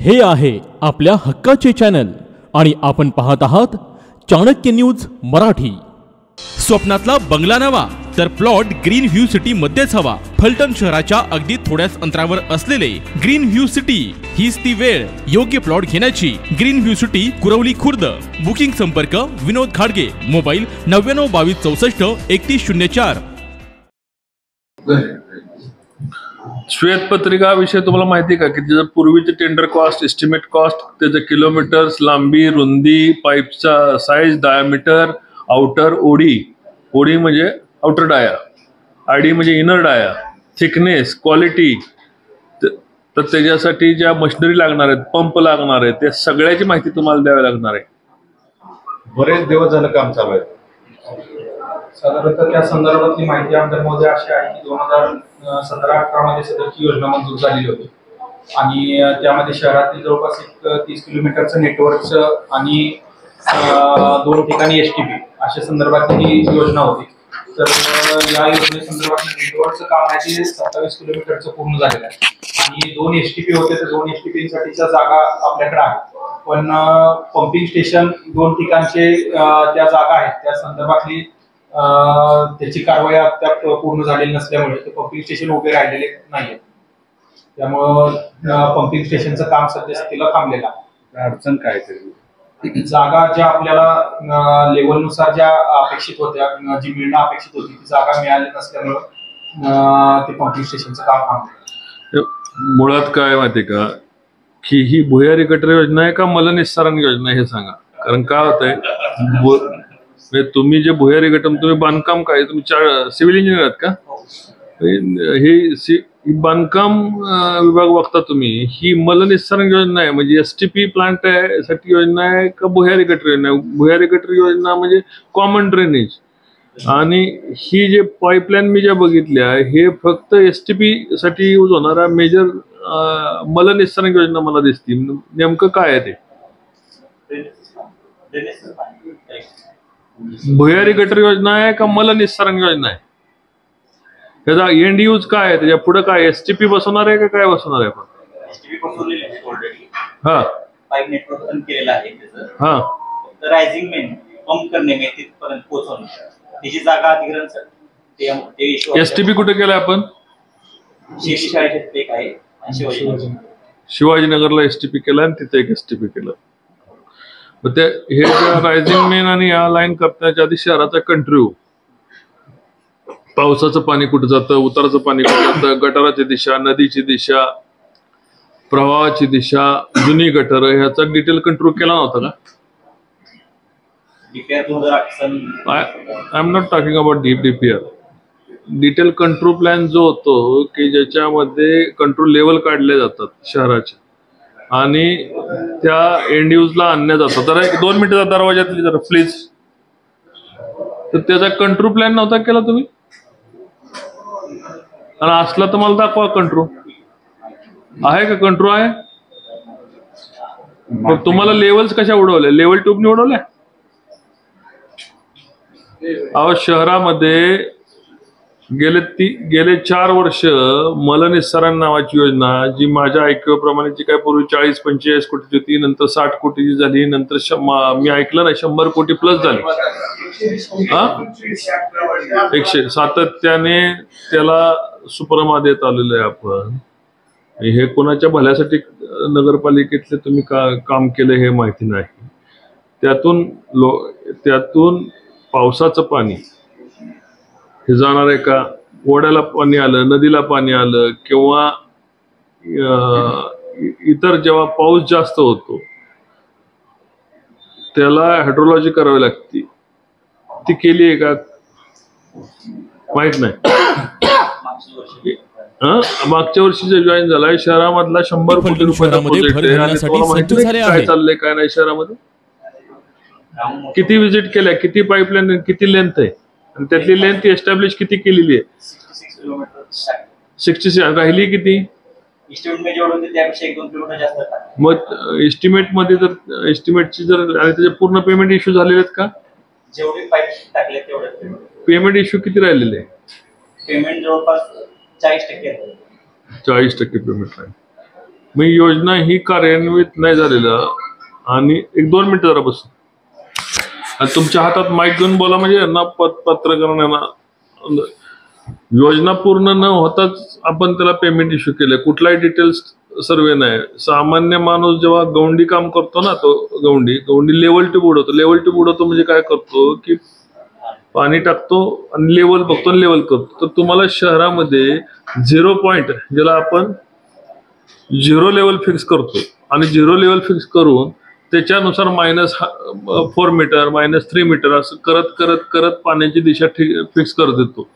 हे आहे आपल्या हक्काचे चॅनल आणि आपण पाहत आहात चाणक्य न्यूज मराठी। स्वप्नातला बंगला नवा तर प्लॉट ग्रीन व्ह्यू सिटी मध्येच हवा। फलटण शहराच्या अगदी थोड्याच अंतरावर असलेले ग्रीन व्ह्यू सिटी हीच ती वेळ योग्य प्लॉट घेण्याची। Green view city Kurvali Khurd. Booking संपर्क विनोद खाडगे, मोबाईल 9922643104। श्वेतपत्रिका विषय तुम्हाला माहिती का की त्याचं पूर्वीचे टेंडर कॉस्ट, एस्टिमेट कॉस्ट, त्याचे किलोमीटर्स, लांबी, रुंदी, पाईपचा size, diameter, outer OD, OD म्हणजे आउटर डाया, आयडी म्हणजे इनर डाया, थिकनेस, क्वालिटी, तर त्याच्यासाठी ज्या मशिनरी लागणार आहेत, पंप लागणार आहेत, त्या सगळ्याची माहिती तुम्हाला द्यावी लागणार आहे। बरेच दिवस झालं काम चालू आहे। साधारणतः त्या संदर्भातली माहिती आमदार महोदय अशी आहे की 2017-18 मध्ये सदरची योजना मंजूर झालेली होती आणि त्यामध्ये शहरातील जवळपास 30 किलोमीटरचं नेटवर्कचं आणि 2 ठिकाणी एसटीपी अशा संदर्भातली ही योजना होती। तर या योजनेसंदर्भात नेटवर्कचं काम आहे ते 27 किलोमीटरचं पूर्ण झालेलं आहे आणि 2 एसटीपी होते, तर 2 एसटीपीसाठीच्या जागा आपल्याकडे आहे, पण पंपिंग स्टेशन 2 ठिकाणचे त्या जागा आहेत त्या संदर्भातली त्याची कारवाई अद्याप पूर्ण झालेली नसल्यामुळे ते पंपिंग स्टेशन उभे राहिलेले नाहीत। त्यामुळे पंपिंग स्टेशनचं काम सध्याला थांबलेलं आहे। अडचण काय तरी जागा ज्या आपल्याला लेवलनुसार ज्या अपेक्षित होत्या, जी मिळणं अपेक्षित होती ती जागा मिळाली नसल्यामुळे ते पंपिंग स्टेशनचं काम थांबलं। मुळात काय माहिती का की ही भुयारी गटर योजना आहे का मलनिस्सारण योजना हे सांगा। कारण काय होतंय, तुम्ही जे भुयारी गटर, तुम्ही बांधकाम काय, तुम्ही सिव्हिल इंजिनियर आहात का? हे बांधकाम विभाग बघता तुम्ही, ही मलनिस्सारण योजना आहे म्हणजे एसटीपी प्लांट साठी योजना आहे का भुयारी गटर योजना आहे? भुयारी गटर योजना म्हणजे कॉमन ड्रेनेज, आणि ही जे पाईपलाईन मी ज्या बघितल्या हे फक्त एसटीपी साठी यूज होणारा मेजर मलनिस्सारण योजना मला दिसते। नेमकं काय आहे ते? भुयारी गटर योजना आहे का मलनिस्सारण योजना आहे? त्याचा एंड यूज काय आहे? त्याच्या पुढे काय एसटीपी बसवणार आहे का काय बसवणार आहे? आपण एसटीपी बसवलेली आहे ऑलरेडी। हा, पाईप नेटवर्क पण केलेलं आहे त्याचं। हा, फक्त रायझिंग मेन पंप करणे में तिथपर्यंत पोहोचवणं, त्याची जागा अधिग्रहण ते एसटीपी कुठे केलाय आपण? शेती शाळेचे एक आहे आणि शिवाजीनगरला एसटीपी केला आणि तिथे एक एसटीपी केलं। मग ते हे रायझिंग मेन आणि या लाईन करण्याच्या आधी शहराचा कंट्रोल, पावसाचं पाणी कुठं जातं, उताराचं पाणी कुठं जातं, गटाराची दिशा, नदीची दिशा, प्रवाहाची दिशा, जुनी गटर, ह्याचा डिटेल कंट्रोल केला नव्हता का? I am not talking about DPR. Detail control plan जो होतो की ज्याच्यामध्ये कंट्रोल लेवल काढले जातात शहराचे आणि त्या एंड यूजला आणल्या जातात। जरा 1-2 मिनिटाचा दरवाजातली जरा प्लीज। तर त्याचा कंट्रोल प्लॅन नव्हता केला तुम्ही, आणि असला तर मला दाखवा कंट्रोल आहे का? कंट्रोल आहे? मग तुम्हाला लेवल्स कशा उडवल्या? लेवल ट्यूबने उडवल्या? अहो, शहरामध्ये गेले 4 वर्ष मलनिस्सारण नावाची योजना, जी माझ्या ऐकण्याप्रमाणे जी काय पूर्वी 40-45 कोटीची होती, नंतर 60 कोटीची झाली, नंतर मी ऐकलं ना 100 कोटी प्लस झाली। हा, 100 सातत्याने त्याला सुपरमा देत आलेलं आहे आपण। हे कोणाच्या भल्यासाठी नगरपालिकेतले तुम्ही काम केलं हे माहिती नाही। त्यातून पावसाचं पाणी हे जाणार आहे का? ओढ्याला पाणी आलं, नदीला पाणी आलं, किंवा इतर जेव्हा पाऊस जास्त होतो त्याला हायड्रोलॉजी करावी लागते, ती केली आहे का? माहित नाही। मागच्या वर्षी जे जॉईन झालाय शहरामधला 100 कोटी रुपयाचा प्रोजेक्ट आहे, आणि तुम्हाला माहिती काय चाललंय काय नाही शहरामध्ये? किती विजिट केल्या, किती पाईपलाईन, किती लेंथ आहे, आणि त्यातली लेंथ एस्टॅब्लिश किती केलेली आहे? 66 राहिली किती? मग एस्टिमेट मध्ये जर एस्टिमेटची जर आणि त्याचे पूर्ण पेमेंट इश्यू झालेले आहेत का? जेवढे पाईप टाकले तेवढे पेमेंट इश्यू किती राहिलेले आहे? पेमेंट जवळपास 40% 40% पेमेंट आहे। मग योजना ही कार्यान्वित नाही झालेलं. आणि 1-2 मिनिटं जरा बस. आणि तुमच्या हातात माईक घेऊन बोला म्हणजे ना पत्रकारांना योजना पूर्ण न होताच आपण त्याला पेमेंट इश्यू केलं. कुठलाही डिटेल्स सर्वे नाही. सामान्य माणूस जेव्हा गवंडी काम करतो ना, तो गवंडी लेवल ट्यूब उडवतो. लेवल ट्यूब उडवतो म्हणजे काय करतो की पाणी टाकतो आणि लेवल बघतो आणि लेवल करतो. तर तुम्हाला शहरामध्ये 0 पॉइंट ज्याला आपण 0 लेवल फिक्स करतो आणि 0 लेवल फिक्स करून त्याच्यानुसार -4 मीटर -3 मीटर असं करत करत करत पाण्याची दिशा फिक्स करत येतो.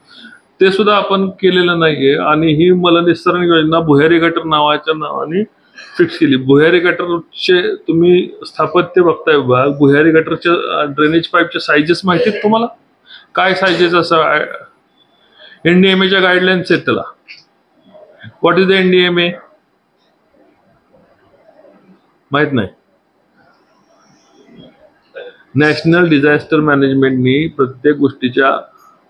ते सुद्धा आपण केलेलं नाहीये. आणि ही मलनिस्सरण योजना भुयारी गटर नावाच्या नावाने फिक्स केली. भुयारी गटरचे तुम्ही स्थापत्य बघताय बघा. भुयारी गटरच्या ड्रेनेज पाईपच्या साईजेस माहिती आहेत तुम्हाला? काय साईजेस असं NDMA गाईडलाईन्स आहेत त्याला. व्हॉट इज द NDMA माहित नाही. नॅशनल डिझास्टर मॅनेजमेंटनी प्रत्येक गोष्टीच्या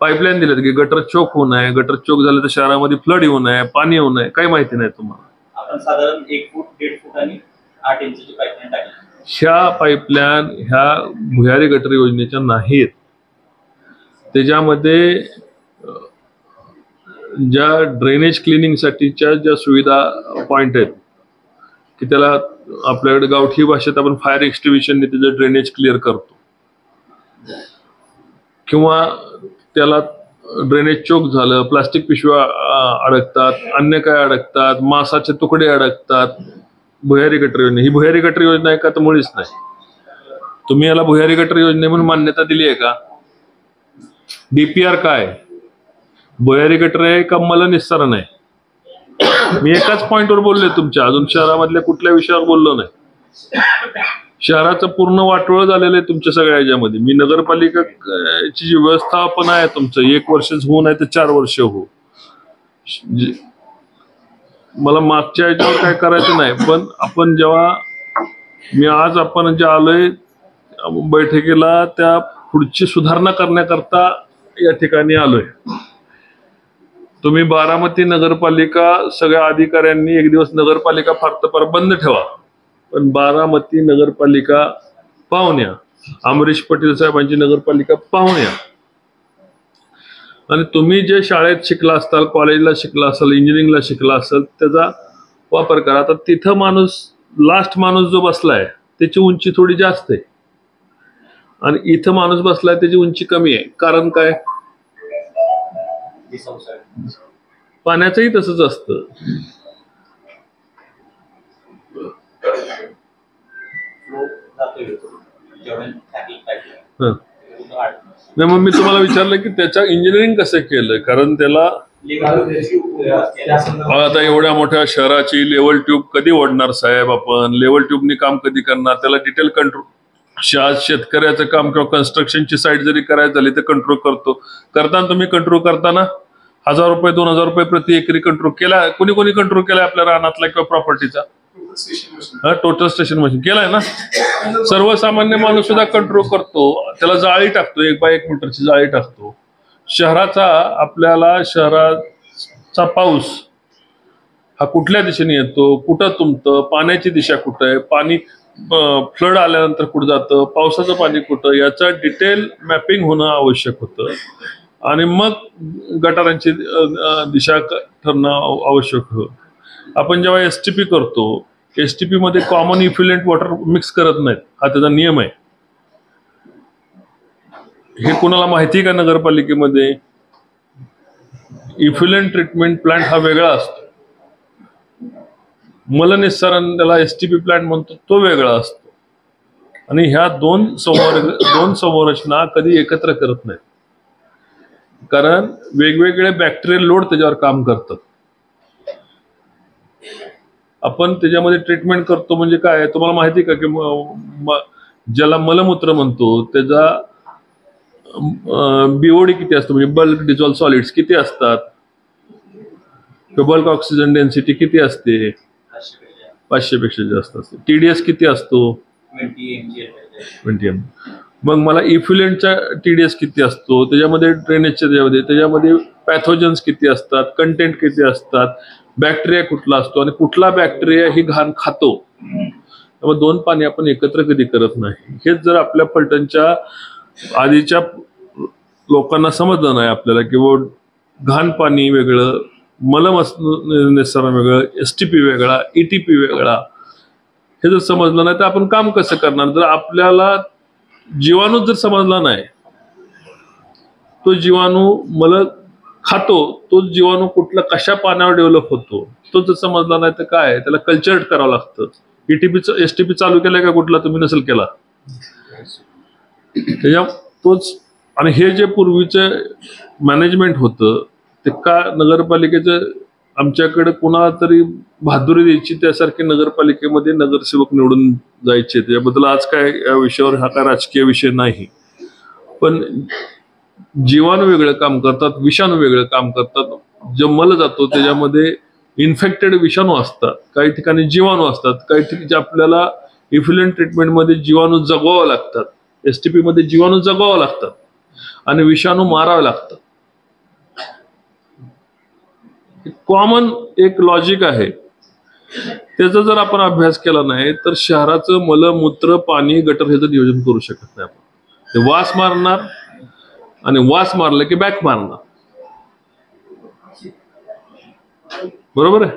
पाईपलाईन दिल्यात की गटर चोक होऊ नये. गटर चोक झालं तर शहरामध्ये फ्लड येऊ नये, पाणी येऊ नये. काही माहिती नाही तुम्हाला. आपण साधारण 1 फूट 1.5 फूट आणि 8 इंचची पाईपलाईन टाकली. ह्या पाईपलाईन ह्या भुयारी गटर योजनेच्या नाहीत. त्याच्यामध्ये ज्या ड्रेनेज क्लिनिंगसाठीच्या ज्या सुविधा पॉइंट आहेत की त्याला आपल्याकडे गावठी भाषेत आपण फायर एक्स्टिव्हिशनने त्याचं ड्रेनेज क्लिअर करतो, किंवा त्याला ड्रेनेज चोक झालं, प्लास्टिक पिशव्या अडकतात, अन्य काय अडकतात, मांसाचे तुकडे अडकतात. भुयारी गटर योजना ही भुयारी गटर योजना आहे का? तर मुळीच नाही. तुम्ही याला भुयारी गटर योजने म्हणून मान्यता दिली आहे का? DPR काय भुयारी गटर आहे का मलनिस्सरण आहे? मी एकाच पॉइंटवर बोललोय तुमच्या, अजून शहरामधल्या कुठल्या विषयावर बोललो नाही. शहराचं पूर्ण वाटोळ झालेलं आहे तुमच्या सगळ्या ह्याच्यामध्ये. मी नगरपालिकाची जी व्यवस्थापन आहे तुमचं 1 वर्ष होऊ नाही तर 4 वर्ष हो. मला मागच्या ह्याच्यावर काय करायचं नाही. पण आपण जेव्हा आज आपण जे आलोय बैठकीला त्या पुढची सुधारणा करण्याकरता या ठिकाणी आलोय. तुम्ही बारामती नगरपालिका सगळ्या अधिकाऱ्यांनी एक दिवस नगरपालिका फार तर फार बंद ठेवा, पण बारामती नगरपालिका पाहुण्या, अमरीश पटेल साहेबांची नगरपालिका पाहुण्या. आणि तुम्ही जे शाळेत शिकला असाल, कॉलेजला शिकला असाल, इंजिनिअरिंगला शिकला असाल, त्याचा वापर करा. आता तिथं लास्ट माणूस जो बसलाय त्याची उंची थोडी जास्त आहे आणि इथं माणूस बसलाय त्याची उंची कमी आहे. कारण काय? पाण्याचंही तसंच असतं. नाही, मग मी तुम्हाला विचारलं की त्याच्या इंजिनिअरिंग कसं केलं, कारण त्याला आता एवढ्या मोठ्या शहराची लेवल ट्यूब कधी ओढणार साहेब? आपण लेवल ट्यूबनी काम कधी करणार? त्याला डिटेल कंट्रोल. आज शेतकऱ्याचं काम किंवा कन्स्ट्रक्शनची साईट जरी करायची झाली तर कंट्रोल करताना तुम्ही कंट्रोल करताना 1000 रुपये 2000 रुपये प्रति एकरी कंट्रोल केला. कोणी कंट्रोल केलाय आपल्या रानातला किंवा प्रॉपर्टीचा? टोटल स्टेशन मशीन केलाय ना. सर्वसामान्य माणूस सुद्धा कंट्रोल करतो. त्याला जाळी टाकतो, 1 बाय 1 मीटरची जाळी टाकतो. शहराचा पाऊस हा कुठल्या दिशेने येतो, कुठं तुंबतं, पाण्याची दिशा कुठं आहे, पाणी फ्लड आल्यानंतर कुठं जातं, पावसाचं पाणी कुठं, याचं डिटेल मॅपिंग होणं आवश्यक होतं. आणि मग गटारांची दिशा ठरणं आवश्यक होतं. आपण जेव्हा STP करतो, STP मध्ये कॉमन इफ्युलेंट वॉटर मिक्स करत नाहीत, हा त्याचा नियम आहे. हे कोणाला माहिती आहे का? नगरपालिकेमध्ये इफ्युलेंट ट्रीटमेंट प्लांट हा वेगळा असतो. मलनिस्सरण त्याला STP प्लांट म्हणतो, तो वेगळा असतो. आणि ह्या दोन संरचना कधी एकत्र करत नाहीत, कारण वेगवेगळे बॅक्टेरियल लोड त्याच्यावर काम करतात. आपण त्याच्यामध्ये ट्रीटमेंट करतो म्हणजे काय तुम्हाला माहिती आहे का? की ज्याला मलमूत्र म्हणतो त्याचा BOD किती असतो, म्हणजे बल्क डिझॉल्व सॉलिड्स किती असतात, बल्क ऑक्सिजन डेन्सिटी किती असते? 500 पेक्षा जास्त असते. TDS किती असतो? 20 mg. मग मला इफ्युलेंटचा TDS किती असतो, त्याच्यामध्ये ड्रेनेजच्या त्याच्यामध्ये पॅथोजन्स किती असतात, कंटेंट किती असतात, बॅक्टेरिया कुठला असतो आणि कुठला बॅक्टेरिया ही घाण खातो. त्यामुळे दोन पाणी आपण एकत्र कधी करत नाही. हेच जर आपल्या फलटणच्या आधीच्या लोकांना समजलं नाही आपल्याला की घाण पाणी वेगळं, मलम निस्सारण वेगळं, STP वेगळा, ETP वेगळा, हे जर समजलं नाही तर आपण काम कसं करणार. जर आपल्याला जीवाणू जर समजला नाही, तो जीवाणू मल खातो, तो जीवाणू कुठला कशा पाण्यावर डेव्हलप होतो तो जर समजला नाही तर काय, त्याला कल्चर्ड करावं लागतं. STP चालू केलाय का कुठला, तुम्ही नसेल केला त्याच्या तोच. आणि हे जे पूर्वीचं मॅनेजमेंट होतं ते का नगरपालिकेचं आमच्याकडे कुणाला तरी बहादुरी द्यायची, त्यासारखे नगरपालिकेमध्ये नगरसेवक निवडून जायचे. त्याबद्दल आज काय या विषयावर हा काय राजकीय विषय नाही, पण जीवाणू वेगळं काम करतात, विषाणू वेगळं काम करतात. जो मल जातो त्याच्यामध्ये इन्फेक्टेड विषाणू असतात, काही ठिकाणी जीवाणू असतात, काही ठिकाणी आपल्याला इफ्युलेंट ट्रीटमेंटमध्ये जीवाणू जगवावं लागतात, STP मध्ये जीवाणू जगवावं लागतात आणि विषाणू मारावे लागतात. कॉमन एक लॉजिक आहे. त्याचा जर आपण अभ्यास केला नाही तर शहराचं मलमूत्र, पाणी, गटर ह्याचं नियोजन करू शकत नाही आपण. ते वास मारणार आणि वास मारलं की बॅक मारणार. बरोबर आहे.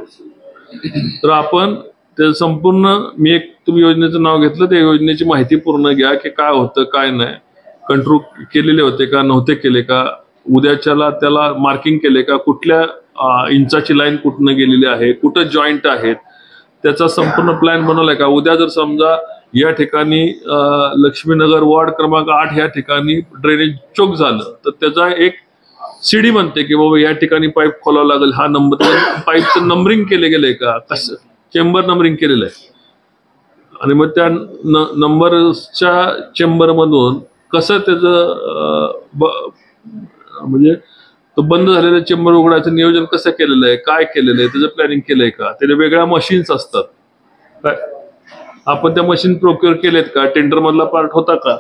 तर आपण ते संपूर्ण, मी एक तुम्ही योजनेचं नाव घेतलं, त्या योजनेची माहिती पूर्ण घ्या की काय होतं काय नाही, कंट्रोल केलेले होते का, नव्हते केले का, उद्याच्याला त्याला मार्किंग केले का, कुठल्या इंचाची लाईन कुठनं गेलेली आहे, कुठं जॉईंट आहेत, त्याचा संपूर्ण प्लॅन बनवलाय का. उद्या जर समजा या ठिकाणी लक्ष्मीनगर वॉर्ड क्रमांक 8 या ठिकाणी ड्रेनेज चोक झालं तर त्याचा एक सीडी म्हणते की बाबा या ठिकाणी पाईप खोलावं लागेल, हा नंबर, पाईपचं नंबरिंग केले गेलंय का, कसं चेंबर नंबरिंग केलेलं आहे, आणि मग त्या नंबरच्या चेंबर मधून कसं त्याचं म्हणजे तो बंद झालेला चेंबर उघडायचं नियोजन कसं केलेलं आहे, काय केलेलं आहे, त्याचं प्लॅनिंग केलंय का, त्याच्या वेगळ्या मशीन्स असतात काय, आपण त्या मशीन प्रोक्युअर केलेत का, टेंडर मधला पार्ट होता का.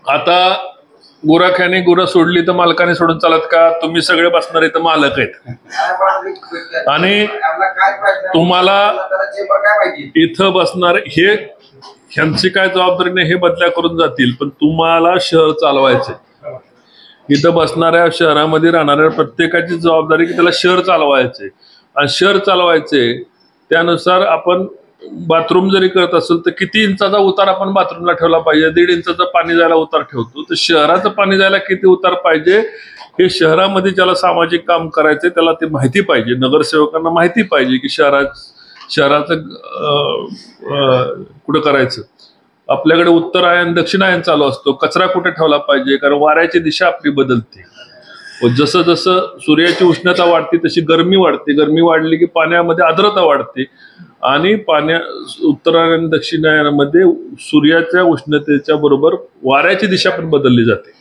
आता गुराख्याने गुरं सोडली तर मालकाने सोडून चालत का. तुम्ही सगळे बसणारे तर मालक आहेत आणि तुम्हाला इथं बसणार हे, ह्यांची काय जबाबदारी नाही, हे बदल्या करून जातील, पण तुम्हाला शहर चालवायचे. इथं बसणाऱ्या शहरामध्ये राहणाऱ्या प्रत्येकाची जबाबदारी की त्याला शहर चालवायचे, आणि शहर चालवायचे त्यानुसार आपण बाथरूम जरी करत असेल तर किती इंचाचा उतार आपण बाथरूमला ठेवला पाहिजे. 1.5 इंचाचा पाणी जायला उतार ठेवतो, तर शहराचं पाणी जायला किती उतार पाहिजे हे शहरामध्ये ज्याला सामाजिक काम करायचे त्याला ते माहिती पाहिजे. नगरसेवकांना माहिती पाहिजे की शहराचं कुठं करायचं. आपल्याकडे उत्तरायण दक्षिणायन चालू असतो, कचरा कुठे ठेवला पाहिजे, कारण वाऱ्याची दिशा आपली बदलते. जसं जसं सूर्याची उष्णता वाढते तशी गरमी वाढते, गरमी वाढली की पाण्यामध्ये आर्द्रता वाढते, आणि उत्तरायण दक्षिणायनामध्ये सूर्याच्या उष्णतेच्या बरोबर वाऱ्याची दिशा पण बदलली जाते,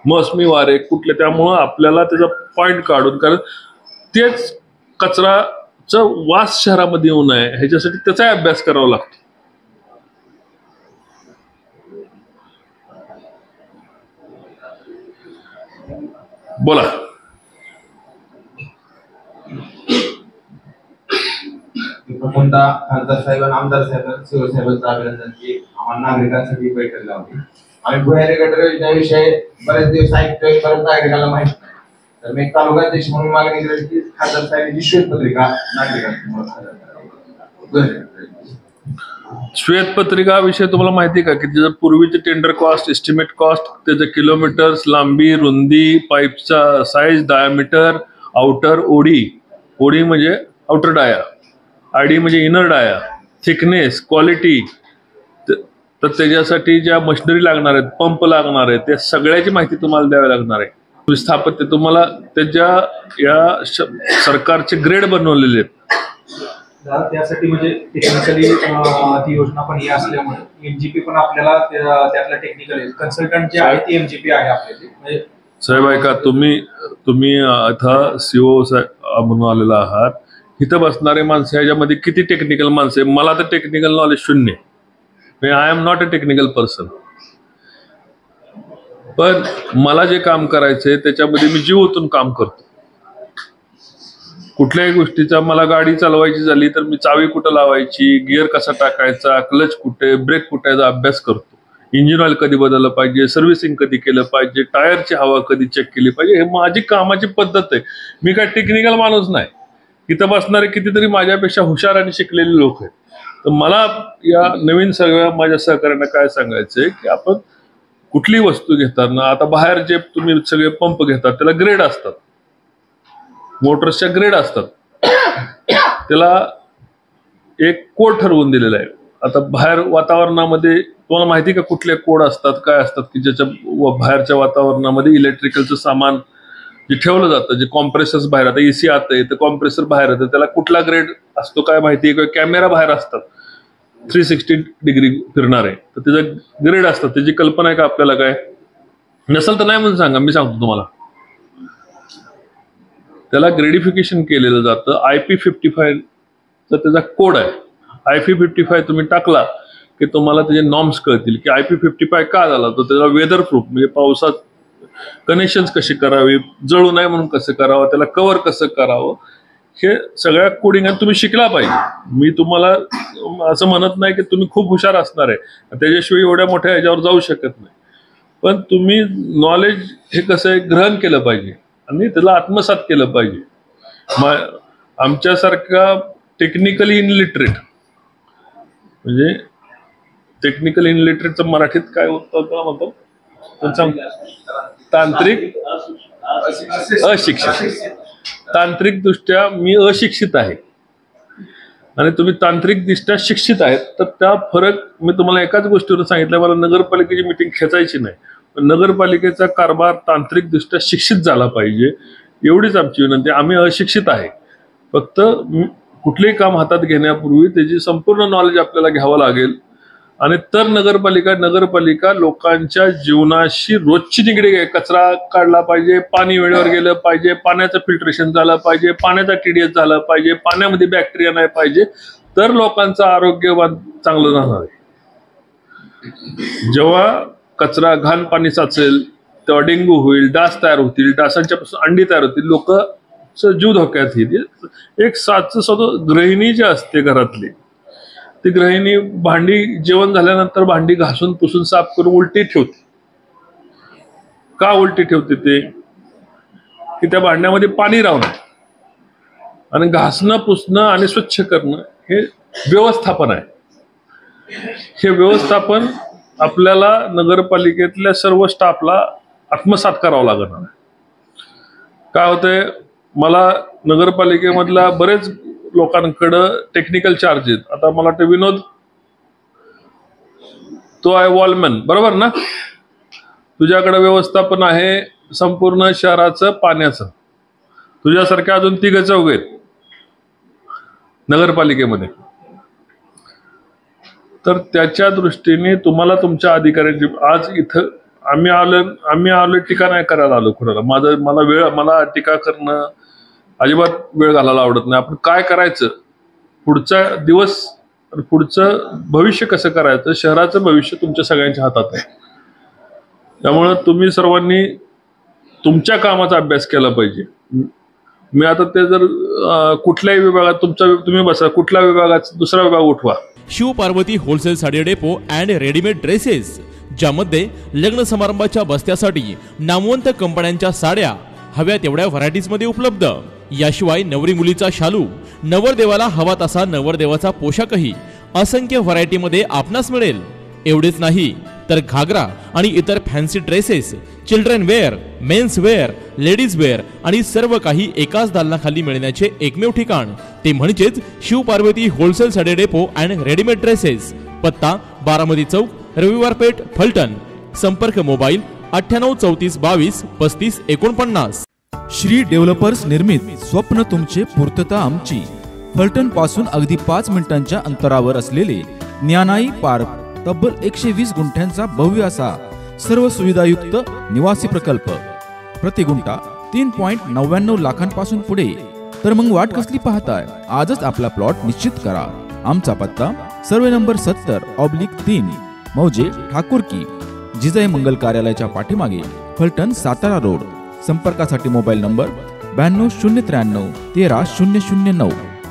मोसमी वारे कुठले. त्यामुळं आपल्याला त्याचा पॉइंट काढून, कारण तेच कचराचा वास शहरामध्ये येऊ नये ह्याच्यासाठी त्याचा अभ्यास करावा लागतो. बोला. प्रथमतः खासदार साहेब, आमदार साहेब, शिवसाहेबांचं अभिनंदन की आम्हाला नागरिकांसाठी बैठक लावली. आम्ही भुयारी गटर योजनेविषयी बरेच दिवस ऐकतोय, परत नागरिकांना माहिती नाही. तर मी तालुकाध्यक्ष म्हणून मागणी केली की खासदार साहेबांची श्वेतपत्रिका नागरिकांना. श्वेतपत्रिका विषय तुम्हाला माहिती का की त्याचं पूर्वीचे टेंडर कॉस्ट, एस्टिमेट कॉस्ट, त्याचे किलोमीटर्स, लांबी, रुंदी, पाईपचा size, diameter, outer OD, OD म्हणजे आउटर डाया, आडी म्हणजे इनर डाया, थिकनेस, क्वालिटी, तर त्याच्यासाठी ज्या मशिनरी लागणार आहेत, पंप लागणार आहेत, त्या सगळ्याची माहिती तुम्हाला द्यावी लागणार आहे. स्थापत्य तुम्हाला त्याच्या या सरकारचे ग्रेड बनवलेले आहेत. त्यासाठी म्हणजे टेक्निकली ती योजना पण ही असल्यामुळे MGP पण आपल्याला त्यातला टेक्निकल कन्सल्टंट जे आहे ती MGP आहे आपल्याला. म्हणजे साहेब ऐका, तुम्ही आता CO म्हणून आलेला आहात, इथं बसणारे माणसं ह्याच्यामध्ये किती टेक्निकल माणसं आहे. मला तर टेक्निकल नॉलेज शून्य. I am not a technical person, पण मला जे काम करायचंय त्याच्यामध्ये मी जीव ओतून काम करतो. कुठल्याही गोष्टीचा मला गाडी चालवायची झाली तर मी चावी कुठं लावायची, गिअर कसा टाकायचा, क्लच कुठे, ब्रेक कुठे याचा अभ्यास करतो. इंजिन ऑइल कधी बदललं पाहिजे, सर्व्हिसिंग कधी केलं पाहिजे, टायरची हवा कधी चेक केली पाहिजे, हे माझी कामाची पद्धत आहे. मी काय टेक्निकल माणूस नाही. इथं बसणारे कितीतरी माझ्यापेक्षा हुशार आणि शिकलेले लोक आहेत. तर मला या नवीन सगळ्या माझ्या सहकार्यांना काय सांगायचंय की आपण कुठली वस्तू घेताना, आता बाहेर जे तुम्ही सगळे पंप घेतात त्याला ग्रेड असतात, मोटर्सच्या ग्रेड असतात, त्याला एक कोड ठरवून दिलेला आहे. आता बाहेर वातावरणामध्ये तुम्हाला माहिती का कुठले कोड असतात, काय असतात की ज्याच्या बाहेरच्या वातावरणामध्ये इलेक्ट्रिकलचं सामान जे ठेवलं जातं, जे कॉम्प्रेसर्स बाहेर, आता एसी आत आहे तर कॉम्प्रेसर बाहेर येतं, त्याला कुठला ग्रेड असतो काय माहिती, किंवा कॅमेरा बाहेर असतात 360 डिग्री फिरणार आहे तर त्याचा ग्रेड असतात. त्याची कल्पना आहे का आपल्याला? काय नसेल तर नाही म्हणून सांगा, मी सांगतो तुम्हाला. त्याला ग्रेडिफिकेशन केलेलं जातं. IP55 चा त्याचा कोड आहे. IP55 तुम्ही टाकला की तुम्हाला त्याचे नॉर्म्स कळतील की IP55 का झाला, तर त्याला वेदर प्रूफ म्हणजे पावसात कनेक्शन्स कसे करावे, जळू नये म्हणून कसं करावं, त्याला कव्हर कसं करावं, हे सगळ्या कोडिंग तुम्ही शिकला पाहिजे. मी तुम्हाला असं म्हणत नाही की तुम्ही खूप हुशार असणार आहे, त्याच्याशिवाय एवढ्या मोठ्या ह्याच्यावर जाऊ शकत नाही, पण तुम्ही नॉलेज हे कसं आहे ग्रहण केलं पाहिजे आणि त्याला आत्मसात केलं पाहिजे. आमच्यासारखा टेक्निकली इनलिटरेट, म्हणजे टेक्निकल इनलिटरेटचं मराठीत काय होतं म्हणतो, तांत्रिक अशिक्षित. तांत्रिक दृष्ट्या मी अशिक्षित आहे आणि तुम्ही तांत्रिक दृष्ट्या शिक्षित आहेत, तर त्या फरक मी तुम्हाला एकाच गोष्टीवर सांगितलं. मला नगरपालिकेची मीटिंग खेचायची नाही, पण नगरपालिकेचा कारभार तांत्रिक दृष्ट्या शिक्षित झाला पाहिजे एवढीच आमची विनंती. आम्ही अशिक्षित आहे, फक्त कुठलेही काम हातात घेण्यापूर्वी त्याची संपूर्ण नॉलेज आपल्याला घ्यावं लागेल आणि तर नगरपालिका लोकांच्या जीवनाशी रोजची निगडीत आहे. कचरा काढला पाहिजे, पाणी वेळेवर गेलं पाहिजे, पाण्याचं फिल्ट्रेशन झालं पाहिजे, पाण्याचा TDS झाला पाहिजे, पाण्यामध्ये बॅक्टेरिया नाही पाहिजे, तर लोकांचं आरोग्य चांगलं राहणार आहे. जेव्हा कचरा घाण पाणी साचेल तेव्हा डेंग्यू होईल, डास तयार होतील, डासांच्या पासून अंडी तयार होतील, लोकांचं जीव धोक्यात येईल. एक साधं गृहिणी जी असते घरातली, ती गृहिणी भांडी जेवण झाल्यानंतर भांडी घासून पुसून साफ करून उलटी ठेवते. का उलटी ठेवते? ते की त्या भांड्यामध्ये पाणी राहणं आणि घासणं, पुसणं आणि स्वच्छ करणं हे व्यवस्थापन आहे. हे व्यवस्थापन आपल्याला नगरपालिकेतल्या सर्व स्टाफला आत्मसात करावं लागणार आहे. काय होतंय, मला नगरपालिकेमधल्या बरेच लोकांकडं टेक्निकल चार्ज आहेत. आता मला वाटतं विनोद, तो आहे वॉलमॅन, बरोबर ना? तुझ्याकडे व्यवस्थापन आहे संपूर्ण शहराचं पाण्याचं, तुझ्यासारख्या अजून 3-4 आहेत नगरपालिकेमध्ये. तर त्याच्या दृष्टीने तुम्हाला तुमच्या अधिकाऱ्यांची, आज इथं आम्ही आलो टीका नाही करायला आलो कुणाला. मला टीका करणं अजिबात वेळ घालायला आवडत नाही. आपण काय करायचं, पुढचा दिवस, पुढचं भविष्य कसं करायचं, शहराचं भविष्य तुमच्या सगळ्यांच्या हातात आहे. त्यामुळं तुम्ही सर्वांनी तुमच्या कामाचा अभ्यास केला पाहिजे. मी आता ते जर कुठल्याही विभागात तुम्ही बसा, कुठल्या विभागात दुसरा विभाग उठवा. Shiv Parvati wholesale sari depot and readymade dresses, ज्यामध्ये लग्न समारंभाच्या बस्त्यासाठी नामवंत कंपन्यांच्या साड्या हव्या तेवढ्या व्हरायटीज मध्ये उपलब्ध. याशिवाय नवरी मुलीचा शालू, नवरदेवाला हवा तसा नवरदेवाचा पोशाखही असंख्य व्हरायटी मध्ये आपणास मिळेल. एवढेच नाही तर घागरा आणि इतर fancy dresses, children wear, men's wear, ladies wear आणि सर्व काही एकाच दालनाखाली मिळण्याचे एकमेव ठिकाण ते म्हणजेच Shiv Parvati wholesale sari depot and readymade dresses. पत्ता बारामती चौक, रविवार पेठ, फलटण. संपर्क मोबाईल 98 34 22 35 49. श्री डेव्हलपर्स निर्मित स्वप्न तुमचे पूर्तता आमची. फलटण पासून अगदी 5 मिनिटांच्या अंतरावर असलेले ज्ञानाई पार्क तब्बल 120 गुंठ्यांचा भव्य असा सर्व सुविधायुक्त निवासी प्रकल्प. प्रति गुंठा 3.99 लाखांपासून पुढे. तर मग वाट कसली पाहताय, आजच आपला प्लॉट निश्चित करा. आमचा पत्ता सर्वे नंबर 70/3 मौजे ठाकुरकी जिजाई मंगल कार्यालयाच्या पाठीमागे फलटण सातारा रोड. संपर्कासाठी मोबाईल नंबर 92 093 13 009.